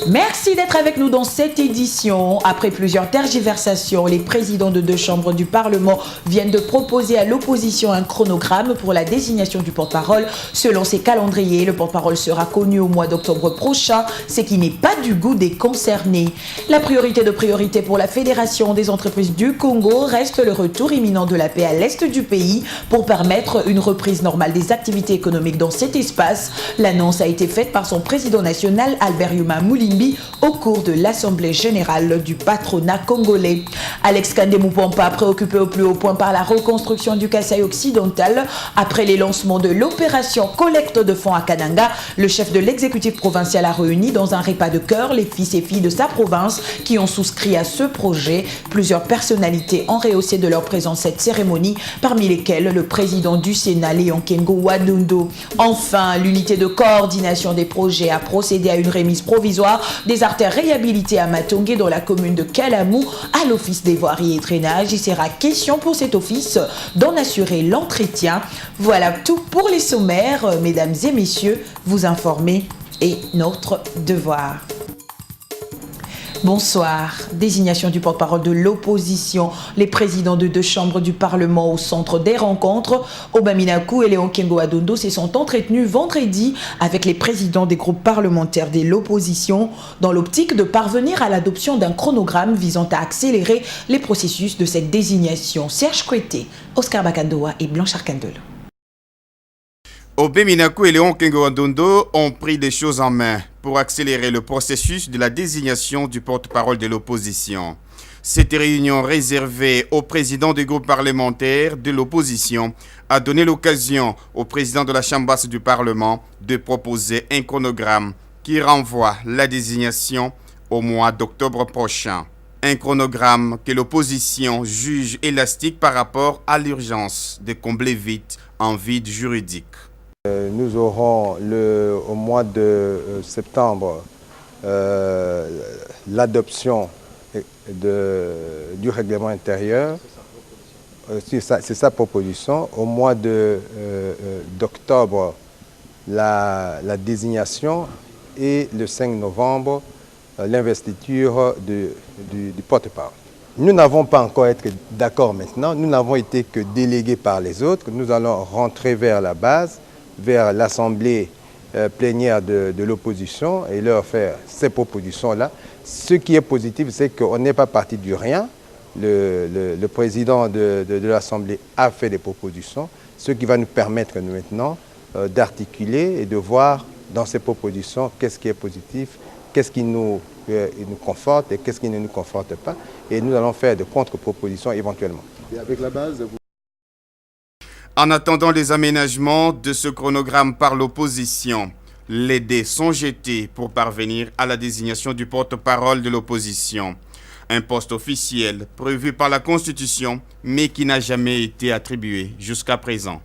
Merci d'être avec nous dans cette édition. Après plusieurs tergiversations, les présidents de 2 chambres du Parlement viennent de proposer à l'opposition un chronogramme pour la désignation du porte-parole. Selon ces calendriers, le porte-parole sera connu au mois d'octobre prochain, ce qui n'est pas du goût des concernés. La priorité de priorité pour la Fédération des entreprises du Congo reste le retour imminent de la paix à l'est du pays pour permettre une reprise normale des activités économiques dans cet espace. L'annonce a été faite par son président national Albert Yuma Moulimbi au cours de l'Assemblée générale du patronat congolais. Alex Kandé-Moupampa, préoccupé au plus haut point par la reconstruction du Kasaï occidental, après les lancements de l'opération collecte de fonds à Kananga, le chef de l'exécutif provincial a réuni dans un repas de cœur les fils et filles de sa province qui ont souscrit à ce projet. Plusieurs personnalités ont rehaussé de leur présence cette cérémonie, parmi lesquelles le président du Sénat, Léon Kengo Wadundo. Enfin, l'unité de coordination des projets a procédé à une remise provisoire des artères réhabilitées à Matongé dans la commune de Kalamou à l'office des voiries et drainage. Il sera question pour cet office d'en assurer l'entretien. Voilà tout pour les sommaires, mesdames et messieurs, vous informer est notre devoir. Bonsoir. Désignation du porte-parole de l'opposition. Les présidents de 2 chambres du Parlement au centre des rencontres, Obaminakou et Léon Kengo Adondo, se sont entretenus vendredi avec les présidents des groupes parlementaires de l'opposition dans l'optique de parvenir à l'adoption d'un chronogramme visant à accélérer les processus de cette désignation. Serge Kouete, Oscar Bakandoa et Blanche Arkandel. Obaminakou et Léon Kengo Adondo ont pris des choses en main pour accélérer le processus de la désignation du porte-parole de l'opposition. Cette réunion réservée au président du groupe parlementaire de l'opposition a donné l'occasion au président de la Chambre basse du Parlement de proposer un chronogramme qui renvoie la désignation au mois d'octobre prochain. Un chronogramme que l'opposition juge élastique par rapport à l'urgence de combler vite un vide juridique. Nous aurons au mois de septembre l'adoption du règlement intérieur. C'est sa proposition. Au mois d'octobre, la désignation et le 5 novembre, l'investiture du porte-parole. Nous n'avons pas encore été d'accord maintenant. Nous n'avons été que délégués par les autres. Nous allons rentrer vers la base, vers l'Assemblée plénière de l'opposition et leur faire ces propositions-là. Ce qui est positif, c'est qu'on n'est pas parti du rien. Le président de l'Assemblée a fait des propositions, ce qui va nous permettre maintenant d'articuler et de voir dans ces propositions qu'est-ce qui est positif, qu'est-ce qui nous conforte et qu'est-ce qui ne nous conforte pas. Et nous allons faire de contre-propositions éventuellement. Et avec la base, En attendant les aménagements de ce chronogramme par l'opposition, les dés sont jetés pour parvenir à la désignation du porte-parole de l'opposition. Un poste officiel prévu par la Constitution, mais qui n'a jamais été attribué jusqu'à présent.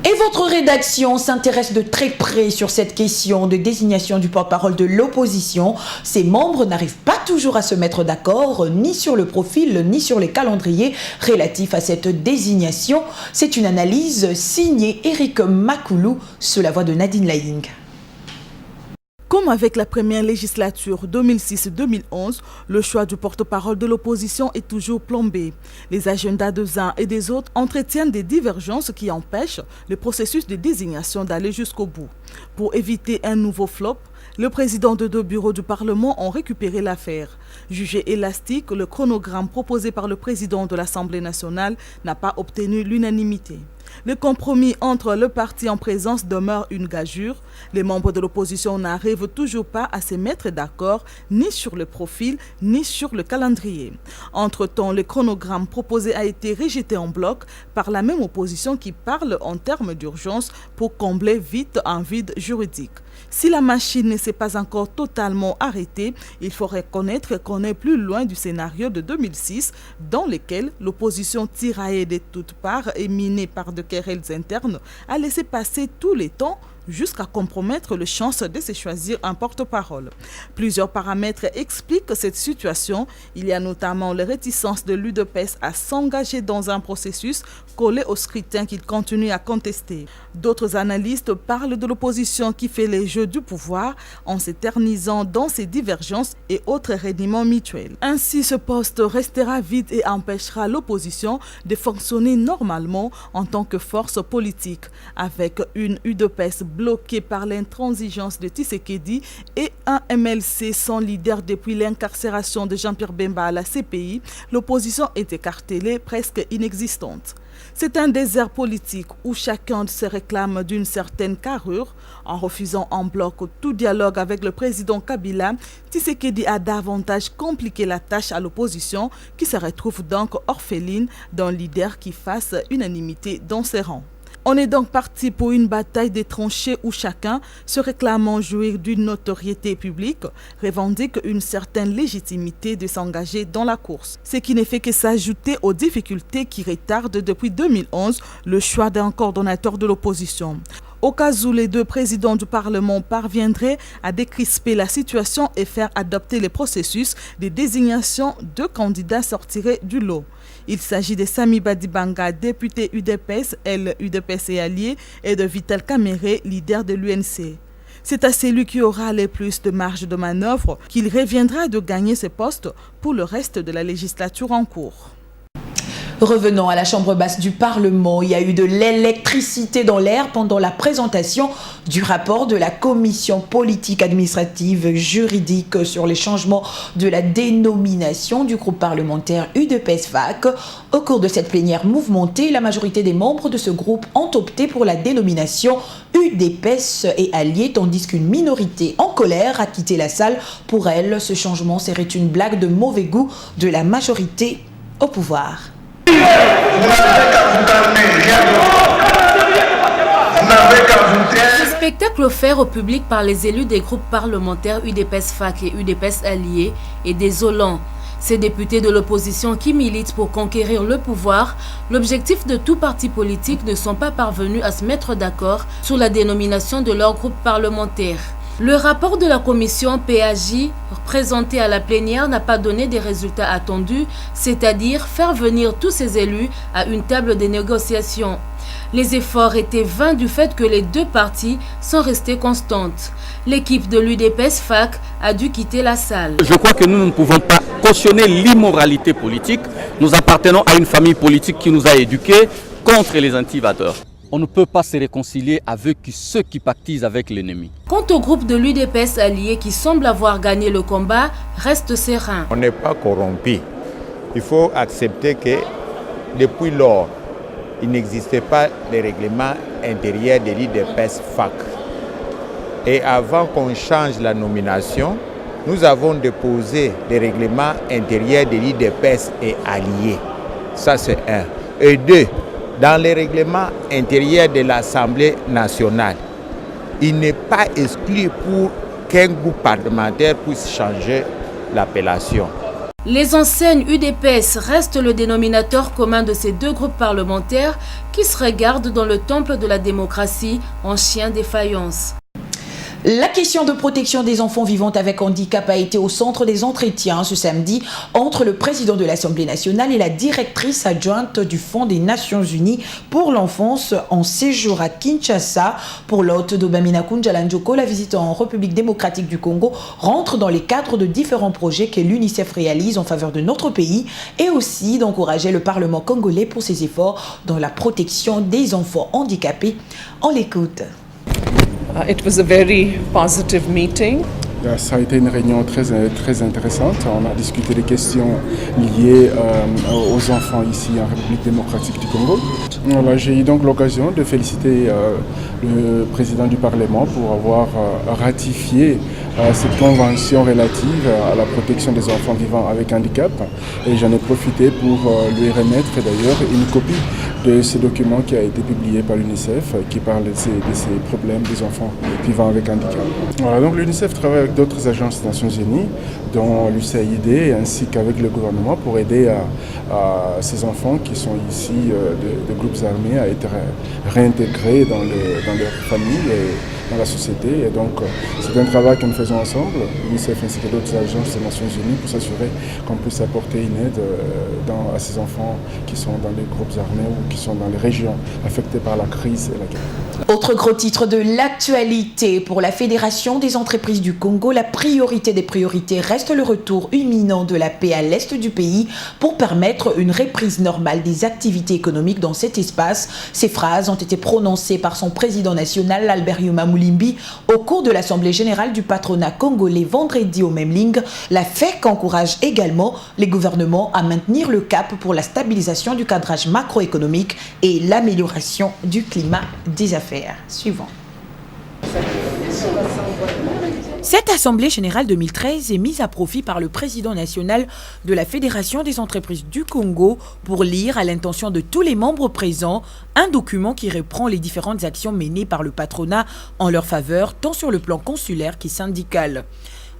Et votre rédaction s'intéresse de très près sur cette question de désignation du porte-parole de l'opposition. Ses membres n'arrivent pas toujours à se mettre d'accord, ni sur le profil, ni sur les calendriers relatifs à cette désignation. C'est une analyse signée Eric Makoulou sur la voix de Nadine Laing. Comme avec la première législature 2006-2011, le choix du porte-parole de l'opposition est toujours plombé. Les agendas des uns et des autres entretiennent des divergences qui empêchent le processus de désignation d'aller jusqu'au bout. Pour éviter un nouveau flop, le président de 2 bureaux du Parlement ont récupéré l'affaire. Jugé élastique, le chronogramme proposé par le président de l'Assemblée nationale n'a pas obtenu l'unanimité. Le compromis entre le parti en présence demeure une gageure. Les membres de l'opposition n'arrivent toujours pas à se mettre d'accord ni sur le profil ni sur le calendrier. Entre-temps, le chronogramme proposé a été rejeté en bloc par la même opposition qui parle en termes d'urgence pour combler vite un vide juridique. Si la machine ne s'est pas encore totalement arrêtée, il faut reconnaître qu'on est plus loin du scénario de 2006 dans lequel l'opposition tiraillée de toutes parts et minée par de querelles internes a laissé passer tous les temps jusqu'à compromettre les chances de se choisir un porte-parole. Plusieurs paramètres expliquent cette situation. Il y a notamment les réticences de l'UDPS à s'engager dans un processus collé au scrutin qu'il continue à contester. D'autres analystes parlent de l'opposition qui fait les jeux du pouvoir en s'éternisant dans ses divergences et autres reniements mutuels. Ainsi, ce poste restera vide et empêchera l'opposition de fonctionner normalement en tant que force politique. Avec une UDPS bloquée par l'intransigeance de Tshisekedi et un MLC sans leader depuis l'incarcération de Jean-Pierre Bemba à la CPI, l'opposition est écartelée, presque inexistante. C'est un désert politique où chacun se réclame d'une certaine carrure. En refusant en bloc tout dialogue avec le président Kabila, Tshisekedi a davantage compliqué la tâche à l'opposition qui se retrouve donc orpheline d'un leader qui fasse unanimité dans ses rangs. On est donc parti pour une bataille des tranchées où chacun, se réclamant jouir d'une notoriété publique, revendique une certaine légitimité de s'engager dans la course. Ce qui ne fait que s'ajouter aux difficultés qui retardent depuis 2011 le choix d'un coordonnateur de l'opposition. Au cas où les deux présidents du Parlement parviendraient à décrisper la situation et faire adopter les processus de désignation, deux candidats sortiraient du lot. Il s'agit de Sami Badibanga, député UDPS, UDPS et allié, et de Vital Kamerhe, leader de l'UNC. C'est à celui qui aura le plus de marge de manœuvre qu'il reviendra de gagner ce poste pour le reste de la législature en cours. Revenons à la chambre basse du Parlement. Il y a eu de l'électricité dans l'air pendant la présentation du rapport de la commission politique administrative juridique sur les changements de la dénomination du groupe parlementaire UDPS-FAC. Au cours de cette plénière mouvementée, la majorité des membres de ce groupe ont opté pour la dénomination UDPS et alliés, tandis qu'une minorité en colère a quitté la salle. Pour elle, ce changement serait une blague de mauvais goût de la majorité au pouvoir. Ce spectacle offert au public par les élus des groupes parlementaires UDPS-FAC et UDPS alliés est désolant. Ces députés de l'opposition qui militent pour conquérir le pouvoir, l'objectif de tout parti politique, ne sont pas parvenus à se mettre d'accord sur la dénomination de leur groupe parlementaire. Le rapport de la commission PAJ présenté à la plénière n'a pas donné des résultats attendus, c'est-à-dire faire venir tous ces élus à une table de négociation. Les efforts étaient vains du fait que les deux parties sont restées constantes. L'équipe de l'UDPS-FAC a dû quitter la salle. Je crois que nous ne pouvons pas cautionner l'immoralité politique. Nous appartenons à une famille politique qui nous a éduqués contre les intimateurs. On ne peut pas se réconcilier avec ceux qui pactisent avec l'ennemi. Quant au groupe de l'UDPS allié qui semble avoir gagné le combat, reste serein. On n'est pas corrompu. Il faut accepter que depuis lors, il n'existait pas de règlement intérieur de l'UDPS-FAC. Et avant qu'on change la nomination, nous avons déposé des règlements intérieurs de l'UDPS et alliés. Ça, c'est un. Et deux, dans les règlements intérieurs de l'Assemblée nationale, il n'est pas exclu pour qu'un groupe parlementaire puisse changer l'appellation. Les enseignes UDPS restent le dénominateur commun de ces deux groupes parlementaires qui se regardent dans le temple de la démocratie en chien de faïence. La question de protection des enfants vivant avec handicap a été au centre des entretiens ce samedi entre le président de l'Assemblée nationale et la directrice adjointe du Fonds des Nations Unies pour l'enfance en séjour à Kinshasa. Pour l'hôte d'Obamina Kunjala Njoko, la visite en République démocratique du Congo rentre dans les cadres de différents projets que l'UNICEF réalise en faveur de notre pays et aussi d'encourager le Parlement congolais pour ses efforts dans la protection des enfants handicapés. On l'écoute. It was a very positive meeting. Ça a été une réunion très intéressante. On a discuté des questions liées aux enfants ici en République démocratique du Congo. Voilà, j'ai eu donc l'occasion de féliciter le président du Parlement pour avoir ratifié cette convention relative à la protection des enfants vivant avec handicap. Et j'en ai profité pour lui remettre d'ailleurs une copie de ce document qui a été publié par l'UNICEF qui parle de ces problèmes des enfants vivant avec handicap. Voilà, donc l'UNICEF travaille avec d'autres agences des Nations Unies, dont l'USAID, ainsi qu'avec le gouvernement pour aider à ces enfants qui sont ici de groupes armés à être réintégrés dans leur famille dans la société. Et donc, c'est un travail que nous faisons ensemble, l'UNICEF ainsi que d'autres agences des Nations Unies, pour s'assurer qu'on puisse apporter une aide à ces enfants qui sont dans les groupes armés ou qui sont dans les régions affectées par la crise et la guerre. Autre gros titre de l'actualité pour la Fédération des entreprises du Congo, la priorité des priorités reste le retour imminent de la paix à l'est du pays pour permettre une reprise normale des activités économiques dans cet espace. Ces phrases ont été prononcées par son président national, Albert Yuma Moulimbi, au cours de l'Assemblée générale du patronat congolais vendredi au Memling. La FEC encourage également les gouvernements à maintenir le cap pour la stabilisation du cadrage macroéconomique et l'amélioration du climat des affaires. Suivant. Cette Assemblée générale 2013 est mise à profit par le président national de la Fédération des entreprises du Congo pour lire à l'intention de tous les membres présents un document qui reprend les différentes actions menées par le patronat en leur faveur, tant sur le plan consulaire qu'y syndical.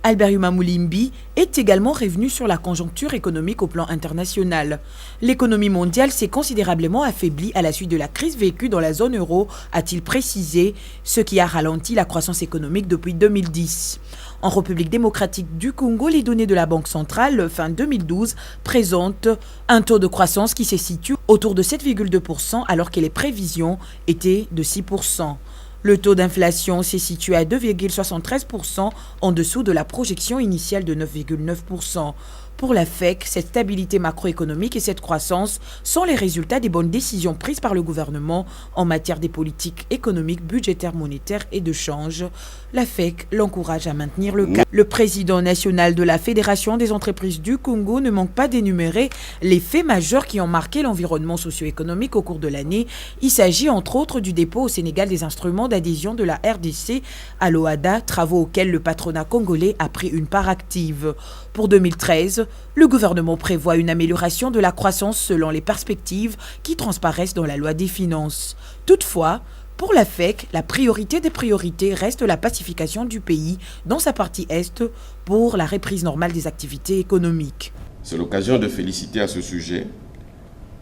Albert Yuma Moulimbi est également revenu sur la conjoncture économique au plan international. L'économie mondiale s'est considérablement affaiblie à la suite de la crise vécue dans la zone euro, a-t-il précisé, ce qui a ralenti la croissance économique depuis 2010. En République démocratique du Congo, les données de la Banque centrale fin 2012 présentent un taux de croissance qui se situe autour de 7,2% alors que les prévisions étaient de 6%. Le taux d'inflation s'est situé à 2,73% en dessous de la projection initiale de 9,9%. Pour la FEC, cette stabilité macroéconomique et cette croissance sont les résultats des bonnes décisions prises par le gouvernement en matière des politiques économiques, budgétaires, monétaires et de change. La FEC l'encourage à maintenir le cap. Le président national de la Fédération des entreprises du Congo ne manque pas d'énumérer les faits majeurs qui ont marqué l'environnement socio-économique au cours de l'année. Il s'agit entre autres du dépôt au Sénégal des instruments d'adhésion de la RDC à l'OADA, travaux auxquels le patronat congolais a pris une part active. Pour 2013, le gouvernement prévoit une amélioration de la croissance selon les perspectives qui transparaissent dans la loi des finances. Toutefois, pour la FEC, la priorité des priorités reste la pacification du pays dans sa partie est pour la reprise normale des activités économiques. C'est l'occasion de féliciter à ce sujet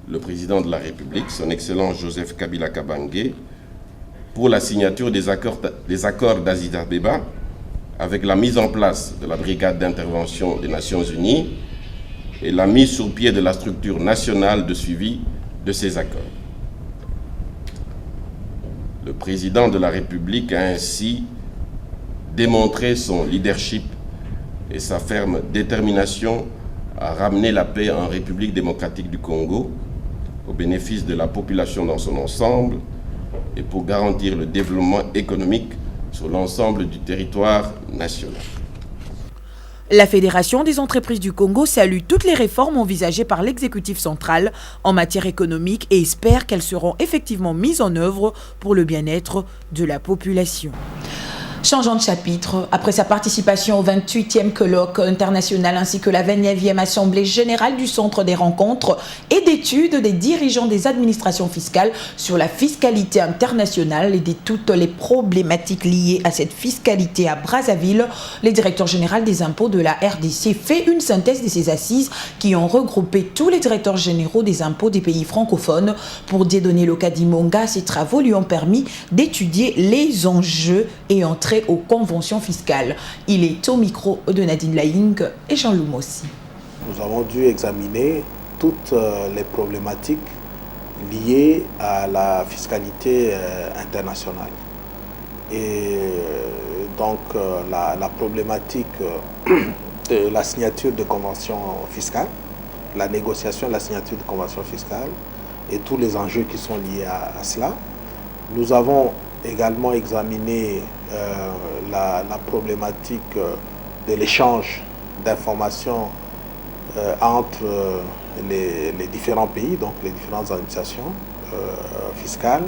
le président de la République, son Excellence Joseph Kabila Kabange, pour la signature des accords d'Addis Abeba avec la mise en place de la brigade d'intervention des Nations Unies et la mise sur pied de la structure nationale de suivi de ces accords. Le président de la République a ainsi démontré son leadership et sa ferme détermination à ramener la paix en République démocratique du Congo au bénéfice de la population dans son ensemble et pour garantir le développement économique sur l'ensemble du territoire national. La Fédération des entreprises du Congo salue toutes les réformes envisagées par l'exécutif central en matière économique et espère qu'elles seront effectivement mises en œuvre pour le bien-être de la population. Changeant de chapitre, après sa participation au 28e colloque international ainsi que la 29e Assemblée générale du Centre des rencontres et d'études des dirigeants des administrations fiscales sur la fiscalité internationale et de toutes les problématiques liées à cette fiscalité à Brazzaville, le directeur général des impôts de la RDC fait une synthèse de ces assises qui ont regroupé tous les directeurs généraux des impôts des pays francophones. Pour dédonner le cas d'Imonga, ces travaux lui ont permis d'étudier les enjeux et entrer aux conventions fiscales. Il est au micro de Nadine Laing et Jean Loumossi. Nous avons dû examiner toutes les problématiques liées à la fiscalité internationale. Et donc la problématique de la signature de conventions fiscales, la négociation de la signature de conventions fiscales et tous les enjeux qui sont liés à cela. Nous avons également examiné la problématique de l'échange d'informations entre les différents pays, donc les différentes administrations fiscales.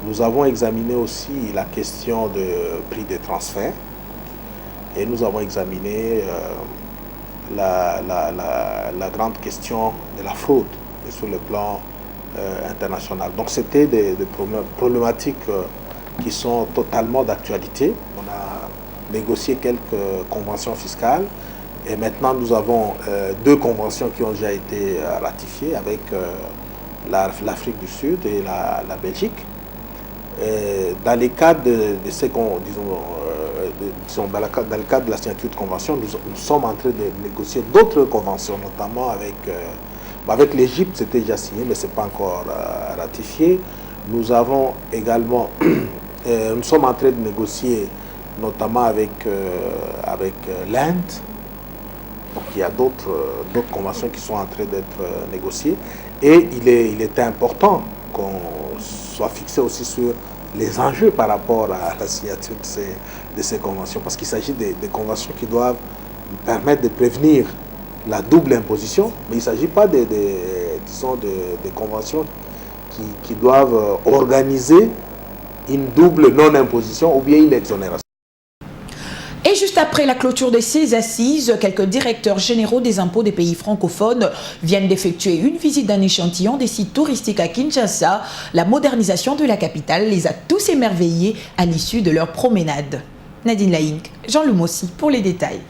Nous avons examiné aussi la question de prix des transferts et nous avons examiné la grande question de la fraude sur le plan international. Donc c'était des problématiques qui sont totalement d'actualité. On a négocié quelques conventions fiscales et maintenant nous avons 2 conventions qui ont déjà été ratifiées avec l'Afrique du Sud et la Belgique. dans le cadre de la signature de convention, nous sommes en train de négocier d'autres conventions, notamment avec l'Égypte, c'était déjà signé, mais ce n'est pas encore ratifié. Nous avons également, nous sommes en train de négocier notamment avec l'Inde. Donc il y a d'autres conventions qui sont en train d'être négociées. Et il est important qu'on soit fixé aussi sur les enjeux par rapport à la signature de ces conventions. Parce qu'il s'agit des conventions qui doivent nous permettre de prévenir la double imposition, mais il ne s'agit pas des conventions qui doivent organiser une double non-imposition ou bien une exonération. Et juste après la clôture de ces assises, quelques directeurs généraux des impôts des pays francophones viennent d'effectuer une visite d'un échantillon des sites touristiques à Kinshasa. La modernisation de la capitale les a tous émerveillés à l'issue de leur promenade. Nadine Laïnk, Jean Lumossi pour les détails.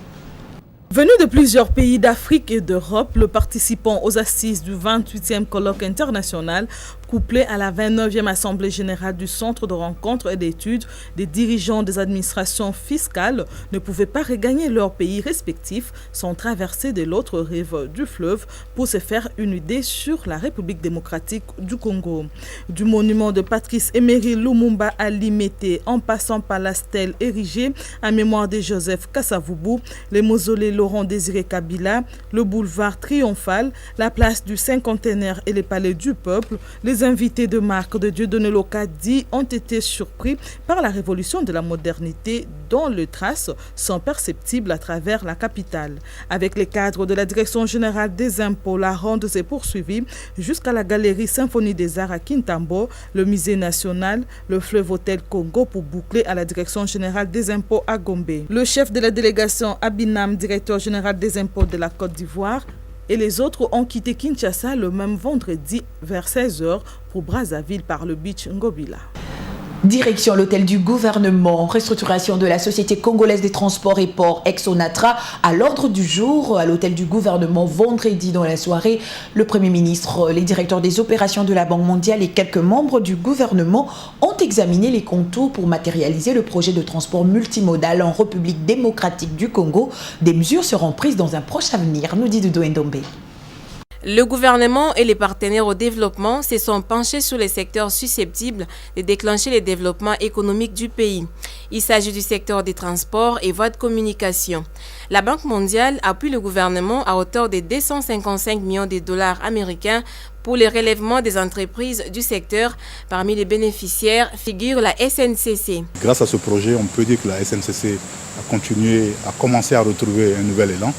Venu de plusieurs pays d'Afrique et d'Europe, le participant aux assises du 28e colloque international, couplé à la 29e Assemblée générale du Centre de rencontres et d'études des dirigeants des administrations fiscales, ne pouvaient pas regagner leurs pays respectifs sans traverser de l'autre rive du fleuve pour se faire une idée sur la République démocratique du Congo. Du monument de Patrice Emery Lumumba à Limete, en passant par la stèle érigée en mémoire de Joseph Kasavubu, les mausolées Laurent-Désiré Kabila, le boulevard Triomphal, la place du Cinquantenaire et les palais du peuple, les invités de marque de Dieudonné Lokadi ont été surpris par la révolution de la modernité dont les traces sont perceptibles à travers la capitale. Avec les cadres de la Direction générale des impôts, la ronde s'est poursuivie jusqu'à la galerie Symphonie des Arts à Kintambo, le musée national, le fleuve Hôtel Congo pour boucler à la Direction générale des impôts à Gombe. Le chef de la délégation Abinam, directeur général des impôts de la Côte d'Ivoire, et les autres ont quitté Kinshasa le même vendredi vers 16h pour Brazzaville par le beach Ngobila. Direction l'hôtel du gouvernement, restructuration de la Société congolaise des transports et ports ex-Onatra à l'ordre du jour à l'hôtel du gouvernement vendredi dans la soirée. Le Premier ministre, les directeurs des opérations de la Banque mondiale et quelques membres du gouvernement ont examiné les contours pour matérialiser le projet de transport multimodal en République démocratique du Congo. Des mesures seront prises dans un proche avenir, nous dit Doudou Ndombe. Le gouvernement et les partenaires au développement se sont penchés sur les secteurs susceptibles de déclencher le développement économique du pays. Il s'agit du secteur des transports et voies de communication. La Banque mondiale appuie le gouvernement à hauteur de 255 millions de dollars américains pour les relèvements des entreprises du secteur. Parmi les bénéficiaires figure la SNCC. Grâce à ce projet, on peut dire que la SNCC a commencé à retrouver un nouvel élan.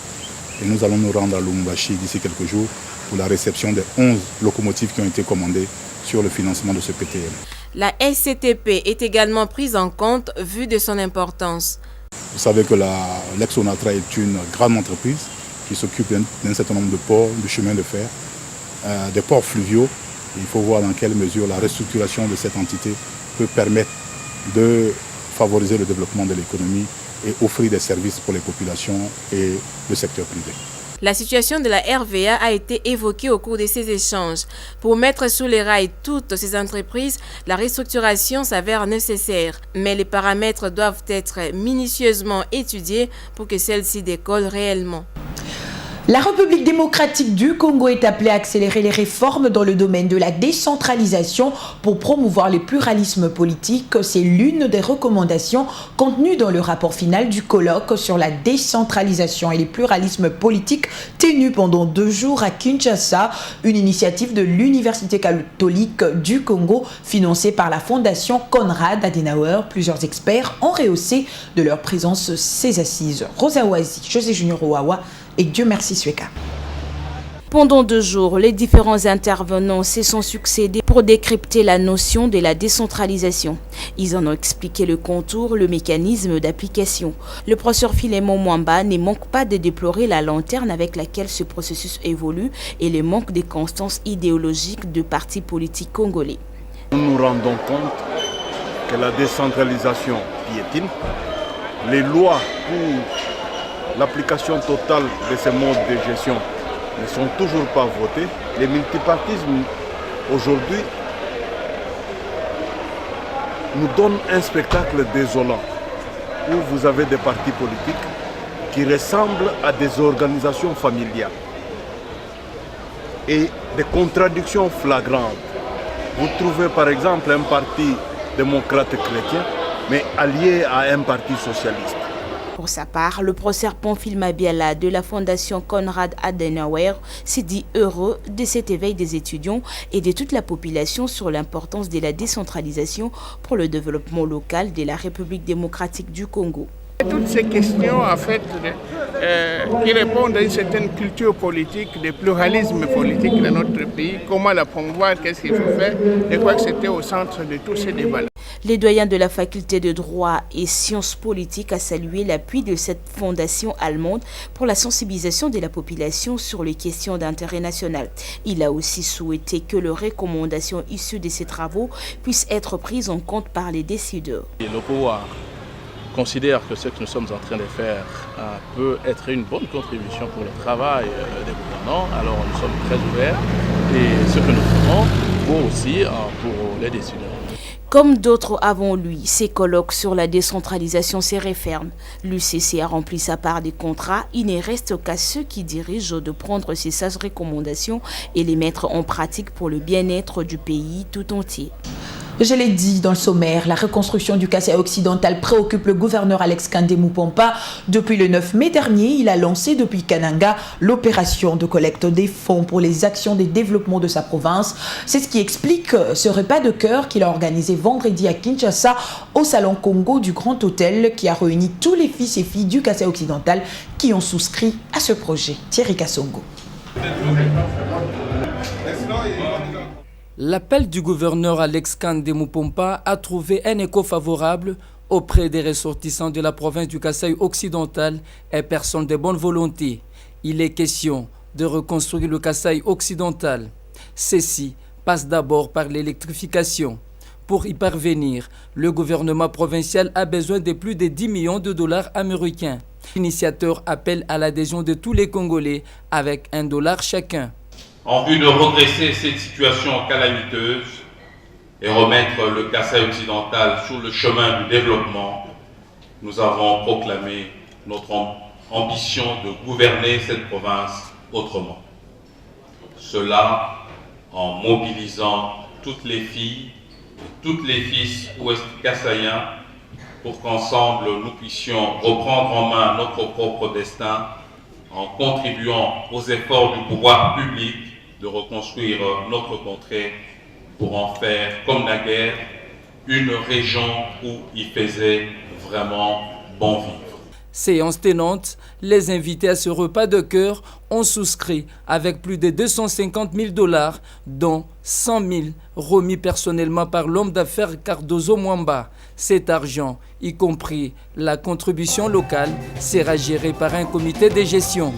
Et nous allons nous rendre à Lubumbashi d'ici quelques jours pour la réception des 11 locomotives qui ont été commandées sur le financement de ce PTM. La SCTP est également prise en compte vu de son importance. Vous savez que l'ex-Onatra est une grande entreprise qui s'occupe d'un certain nombre de ports, de chemins de fer, des ports fluviaux. Il faut voir dans quelle mesure la restructuration de cette entité peut permettre de favoriser le développement de l'économie et offrir des services pour les populations et le secteur privé. La situation de la RVA a été évoquée au cours de ces échanges. Pour mettre sur les rails toutes ces entreprises, la restructuration s'avère nécessaire. Mais les paramètres doivent être minutieusement étudiés pour que celles-ci décollent réellement. La République démocratique du Congo est appelée à accélérer les réformes dans le domaine de la décentralisation pour promouvoir le pluralisme politique. C'est l'une des recommandations contenues dans le rapport final du colloque sur la décentralisation et le pluralisme politique tenu pendant 2 jours à Kinshasa, une initiative de l'Université catholique du Congo financée par la Fondation Konrad Adenauer. Plusieurs experts ont rehaussé de leur présence ces assises. Rosa Oazi, José Junior Ouawa et Dieu merci Sueka. Pendant 2 jours, les différents intervenants se sont succédés pour décrypter la notion de la décentralisation. Ils en ont expliqué le contour, le mécanisme d'application. Le professeur Philémon Mwamba ne manque pas de déplorer la lanterne avec laquelle ce processus évolue et le manque de constance idéologique de partis politiques congolais. Nous nous rendons compte que la décentralisation piétine. Les lois pour l'application totale de ces modes de gestion ne sont toujours pas votées. Le multipartisme aujourd'hui nous donne un spectacle désolant où vous avez des partis politiques qui ressemblent à des organisations familiales et des contradictions flagrantes. Vous trouvez par exemple un parti démocrate chrétien, mais allié à un parti socialiste. Pour sa part, le professeur Pamphile Mabiala de la Fondation Konrad Adenauer s'est dit heureux de cet éveil des étudiants et de toute la population sur l'importance de la décentralisation pour le développement local de la République démocratique du Congo. Toutes ces questions, en fait, qui répondent à une certaine culture politique, de pluralisme politique de notre pays, comment la promouvoir, qu'est-ce qu'il faut faire, je crois que c'était au centre de tous ces débats. Les doyens de la faculté de droit et sciences politiques a salué l'appui de cette fondation allemande pour la sensibilisation de la population sur les questions d'intérêt national. Il a aussi souhaité que les recommandations issues de ces travaux puissent être prises en compte par les décideurs. Le pouvoir considère que ce que nous sommes en train de faire peut être une bonne contribution pour le travail des gouvernants. Alors nous sommes très ouverts et ce que nous ferons vaut aussi pour les décideurs. Comme d'autres avant lui, ces colloques sur la décentralisation se referment. L'UCC a rempli sa part des contrats. Il ne reste qu'à ceux qui dirigent de prendre ces sages recommandations et les mettre en pratique pour le bien-être du pays tout entier. Je l'ai dit dans le sommaire, la reconstruction du Kasaï occidental préoccupe le gouverneur Alex Kandé Mupompa. Depuis le 9 mai dernier, il a lancé depuis Kananga l'opération de collecte des fonds pour les actions de développement de sa province. C'est ce qui explique ce repas de cœur qu'il a organisé vendredi à Kinshasa au Salon Congo du Grand Hôtel qui a réuni tous les fils et filles du Kasaï occidental qui ont souscrit à ce projet. Thierry Kassongo. L'appel du gouverneur Alex Kandé Mupompa a trouvé un écho favorable auprès des ressortissants de la province du Kasaï occidental et personnes de bonne volonté. Il est question de reconstruire le Kasaï occidental. Ceci passe d'abord par l'électrification. Pour y parvenir, le gouvernement provincial a besoin de plus de 10 millions de dollars américains. L'initiateur appelle à l'adhésion de tous les Congolais avec $1 chacun. En vue de redresser cette situation calamiteuse et remettre le Kasaï occidental sur le chemin du développement, nous avons proclamé notre ambition de gouverner cette province autrement. Cela en mobilisant toutes les filles et tous les fils ouest-kassaïens pour qu'ensemble nous puissions reprendre en main notre propre destin en contribuant aux efforts du pouvoir public de reconstruire notre contrée pour en faire, comme naguère, une région où il faisait vraiment bon vivre. Séance tenante, les invités à ce repas de cœur ont souscrit avec plus de $250 000, dont 100 000 remis personnellement par l'homme d'affaires Cardozo Mwamba. Cet argent, y compris la contribution locale, sera géré par un comité de gestion.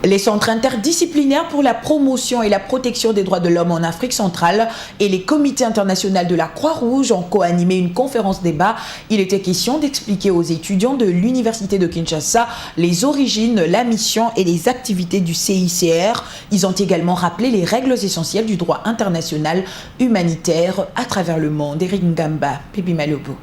Les centres interdisciplinaires pour la promotion et la protection des droits de l'homme en Afrique centrale et les comités internationaux de la Croix-Rouge ont co-animé une conférence débat. Il était question d'expliquer aux étudiants de l'Université de Kinshasa les origines, la mission et les activités du CICR. Ils ont également rappelé les règles essentielles du droit international humanitaire à travers le monde. Eric Ngamba, Pipi Malobo.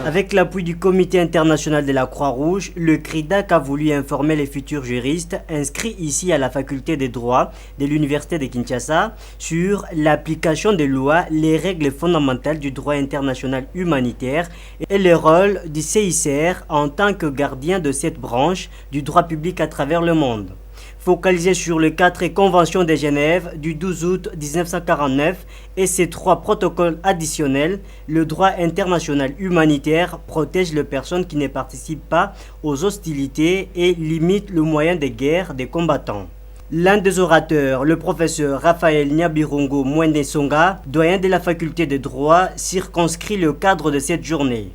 Avec l'appui du Comité international de la Croix-Rouge, le CRIDAC a voulu informer les futurs juristes inscrits ici à la faculté de droit de l'Université de Kinshasa sur l'application des lois, les règles fondamentales du droit international humanitaire et le rôle du CICR en tant que gardien de cette branche du droit public à travers le monde. Focalisé sur les 4 conventions de Genève du 12 août 1949 et ses 3 protocoles additionnels, le droit international humanitaire protège les personnes qui ne participent pas aux hostilités et limite le moyen de guerre des combattants. L'un des orateurs, le professeur Raphaël Nyabirongo Mwende-Songa, doyen de la faculté de droit, circonscrit le cadre de cette journée.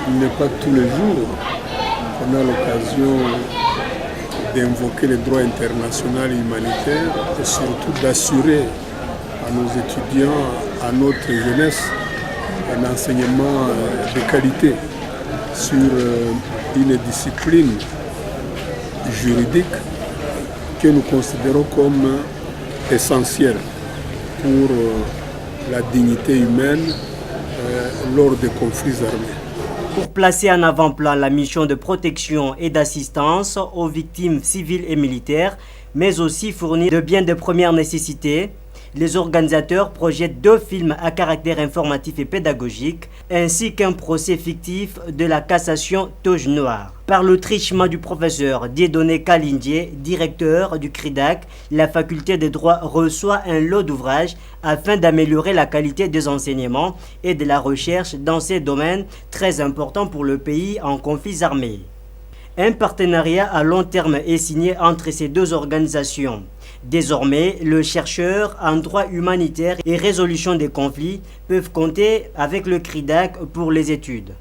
Il n'est pas tous les jours qu'on a l'occasion d'invoquer le droit international humanitaire et surtout d'assurer à nos étudiants, à notre jeunesse, un enseignement de qualité sur une discipline juridique que nous considérons comme essentiel pour la dignité humaine lors des conflits armés. Pour placer en avant-plan la mission de protection et d'assistance aux victimes civiles et militaires, mais aussi fournir de biens de première nécessité, les organisateurs projettent 2 films à caractère informatif et pédagogique, ainsi qu'un procès fictif de la cassation Toge Noire. Par le trichement du professeur Dieudonné Kalindier, directeur du CRIDAC, la faculté des droits reçoit un lot d'ouvrages afin d'améliorer la qualité des enseignements et de la recherche dans ces domaines très importants pour le pays en conflits armés. Un partenariat à long terme est signé entre ces 2 organisations. Désormais, les chercheurs en droit humanitaire et résolution des conflits peuvent compter avec le CRIDAC pour les études.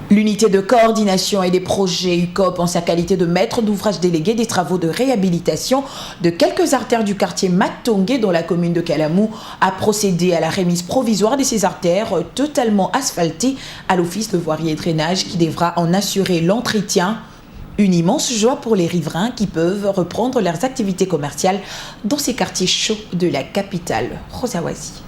L'unité de coordination et des projets UCOP en sa qualité de maître d'ouvrage délégué des travaux de réhabilitation de quelques artères du quartier Matongé dans la commune de Kalamou a procédé à la remise provisoire de ces artères totalement asphaltées à l'office de voirie et drainage qui devra en assurer l'entretien. Une immense joie pour les riverains qui peuvent reprendre leurs activités commerciales dans ces quartiers chauds de la capitale. Rosawazi.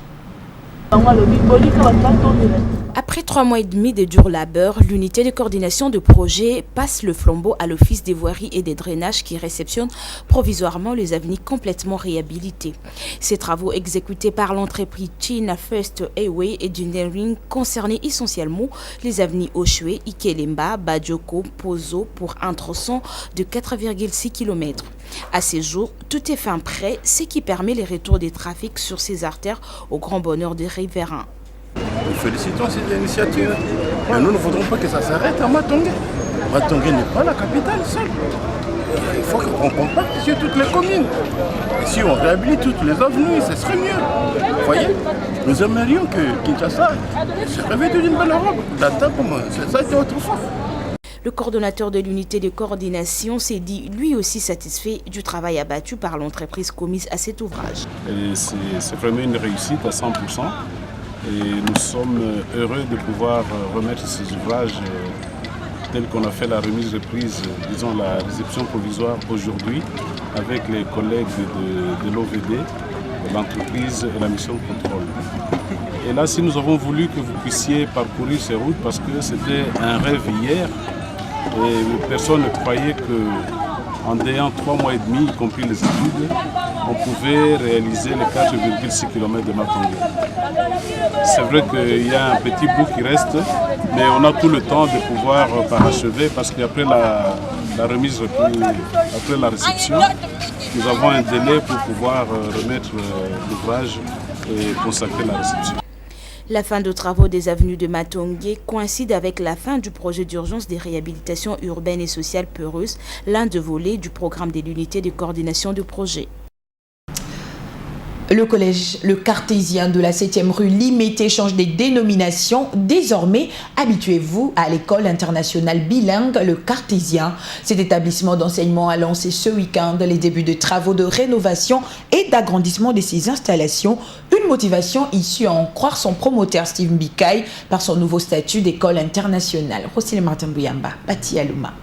Après 3 mois et demi de dur labeur, l'unité de coordination de projet passe le flambeau à l'office des voiries et des drainages qui réceptionne provisoirement les avenues complètement réhabilitées. Ces travaux exécutés par l'entreprise China First Highway Engineering concernaient essentiellement les avenues Oshwe, Ikelemba, Badjoko, Pozo pour un tronçon de 4,6 km. À ce jour, tout est fin prêt, ce qui permet le retour des trafics sur ces artères au grand bonheur des riverains. Nous félicitons cette initiative, mais nous ne voudrons pas que ça s'arrête à Matongé. Matongé n'est pas la capitale seule. Il faut qu'on compacte sur toutes les communes. Et si on réhabilite toutes les avenues, ce serait mieux. Vous voyez, nous aimerions que Kinshasa se revête d'une belle robe, d'antan comme ça était autrefois. Le coordonnateur de l'unité de coordination s'est dit lui aussi satisfait du travail abattu par l'entreprise commise à cet ouvrage. C'est vraiment une réussite à 100%. Et nous sommes heureux de pouvoir remettre ces ouvrages tels qu'on a fait la remise reprise, disons la réception provisoire aujourd'hui avec les collègues de l'OVD, l'entreprise et la mission de contrôle. Et là, si nous avons voulu que vous puissiez parcourir ces routes parce que c'était un rêve hier et personne ne croyait qu'en ayant 3 mois et demi, y compris les études, on pouvait réaliser les 4,6 km de Matongé. C'est vrai qu'il y a un petit bout qui reste, mais on a tout le temps de pouvoir parachever parce qu'après la remise, après la réception, nous avons un délai pour pouvoir remettre l'ouvrage et consacrer la réception. La fin de travaux des avenues de Matongé coïncide avec la fin du projet d'urgence des réhabilitations urbaines et sociales peureuses, l'un des volets du programme de l'unité de coordination de projet. Le collège Le Cartésien de la 7e rue Limété change des dénominations. Désormais, habituez-vous à l'école internationale bilingue Le Cartésien. Cet établissement d'enseignement a lancé ce week-end les débuts de travaux de rénovation et d'agrandissement de ses installations. Une motivation issue à en croire son promoteur Steve Mbikaï par son nouveau statut d'école internationale. Rosile Martin Bouyamba, Pati Alouma.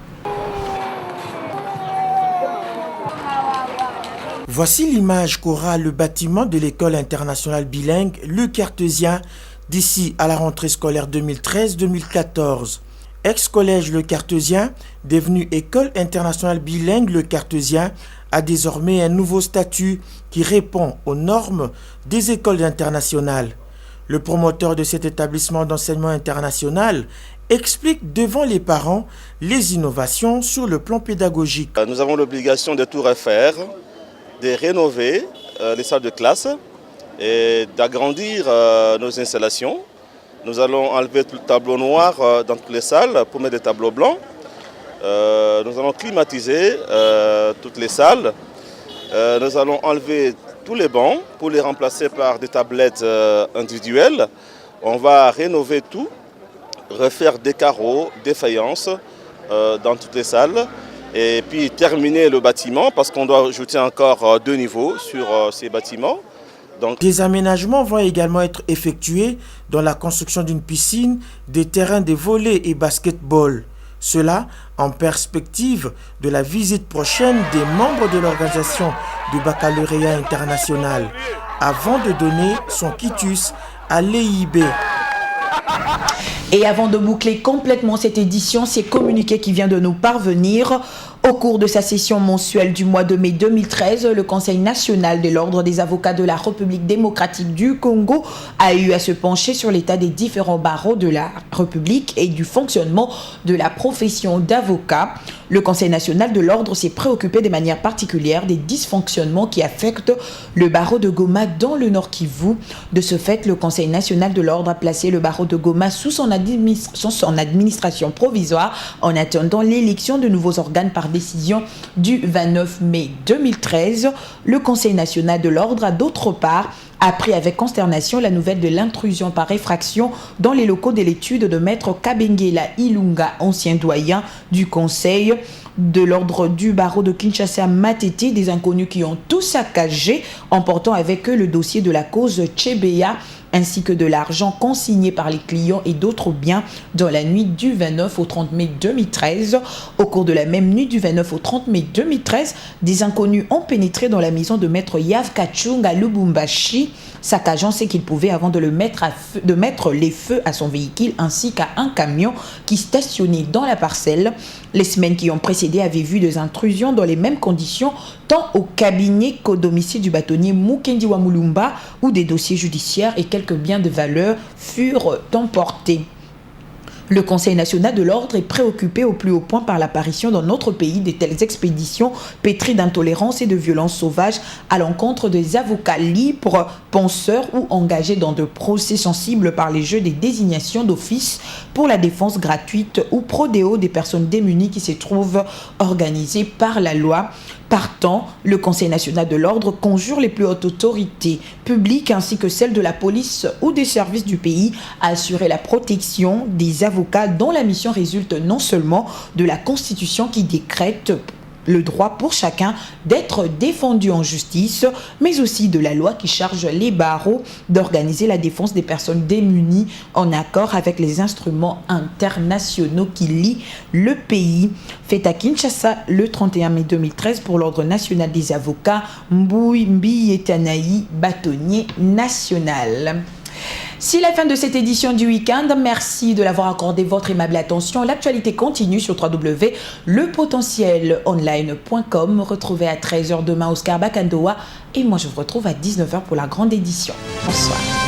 Voici l'image qu'aura le bâtiment de l'école internationale bilingue Le Cartésien d'ici à la rentrée scolaire 2013-2014. Ex-collège Le Cartésien, devenu école internationale bilingue Le Cartésien, a désormais un nouveau statut qui répond aux normes des écoles internationales. Le promoteur de cet établissement d'enseignement international explique devant les parents les innovations sur le plan pédagogique. Nous avons l'obligation de tout refaire, de rénover les salles de classe et d'agrandir nos installations. Nous allons enlever tout le tableau noir dans toutes les salles pour mettre des tableaux blancs. Nous allons climatiser toutes les salles. Nous allons enlever tous les bancs pour les remplacer par des tablettes individuelles. On va rénover tout, refaire des carreaux, des faïences dans toutes les salles. Et puis terminer le bâtiment parce qu'on doit ajouter encore 2 niveaux sur ces bâtiments. Donc... Des aménagements vont également être effectués dans la construction d'une piscine, des terrains de volley et basketball. Cela en perspective de la visite prochaine des membres de l'organisation de baccalauréat international avant de donner son quitus à l'EIB. Et avant de boucler complètement cette édition, c'est communiqué qui vient de nous parvenir. Au cours de sa session mensuelle du mois de mai 2013, le Conseil national de l'Ordre des avocats de la République démocratique du Congo a eu à se pencher sur l'état des différents barreaux de la République et du fonctionnement de la profession d'avocat. Le Conseil national de l'Ordre s'est préoccupé de manière particulière des dysfonctionnements qui affectent le barreau de Goma dans le Nord Kivu. De ce fait, le Conseil national de l'Ordre a placé le barreau de Goma sous son administration provisoire en attendant l'élection de nouveaux organes par décision du 29 mai 2013. Le Conseil national de l'Ordre a d'autre part appris avec consternation la nouvelle de l'intrusion par effraction dans les locaux de l'étude de Maître Kabengela Ilunga, ancien doyen du Conseil de l'Ordre du barreau de Kinshasa Matete, des inconnus qui ont tout saccagé, emportant avec eux le dossier de la cause Tchebeya, ainsi que de l'argent consigné par les clients et d'autres biens dans la nuit du 29 au 30 mai 2013. Au cours de la même nuit du 29 au 30 mai 2013, des inconnus ont pénétré dans la maison de Maître Yav Kachung à Lubumbashi, saccageant ce qu'ils pouvaient avant de mettre les feux à son véhicule ainsi qu'à un camion qui stationnait dans la parcelle. Les semaines qui ont précédé avaient vu des intrusions dans les mêmes conditions, tant au cabinet qu'au domicile du bâtonnier Mukendi Wamulumba, où des dossiers judiciaires et quelques biens de valeur furent emportés. Le Conseil national de l'Ordre est préoccupé au plus haut point par l'apparition dans notre pays de telles expéditions pétries d'intolérance et de violence sauvage à l'encontre des avocats libres, penseurs ou engagés dans de procès sensibles par les jeux des désignations d'office pour la défense gratuite ou prodéo des personnes démunies qui se trouvent organisées par la loi. Partant, le Conseil national de l'Ordre conjure les plus hautes autorités publiques ainsi que celles de la police ou des services du pays à assurer la protection des avocats dont la mission résulte non seulement de la Constitution qui décrète le droit pour chacun d'être défendu en justice, mais aussi de la loi qui charge les barreaux d'organiser la défense des personnes démunies en accord avec les instruments internationaux qui lient le pays. Fait à Kinshasa le 31 mai 2013 pour l'Ordre national des avocats, Mbouy Mbiyetanaï, bâtonnier national. C'est la fin de cette édition du week-end. Merci de l'avoir accordé votre aimable attention. L'actualité continue sur www.lepotentielonline.com. Retrouvez à 13h demain Oscar Bakandoa et moi je vous retrouve à 19h pour la grande édition. Bonsoir.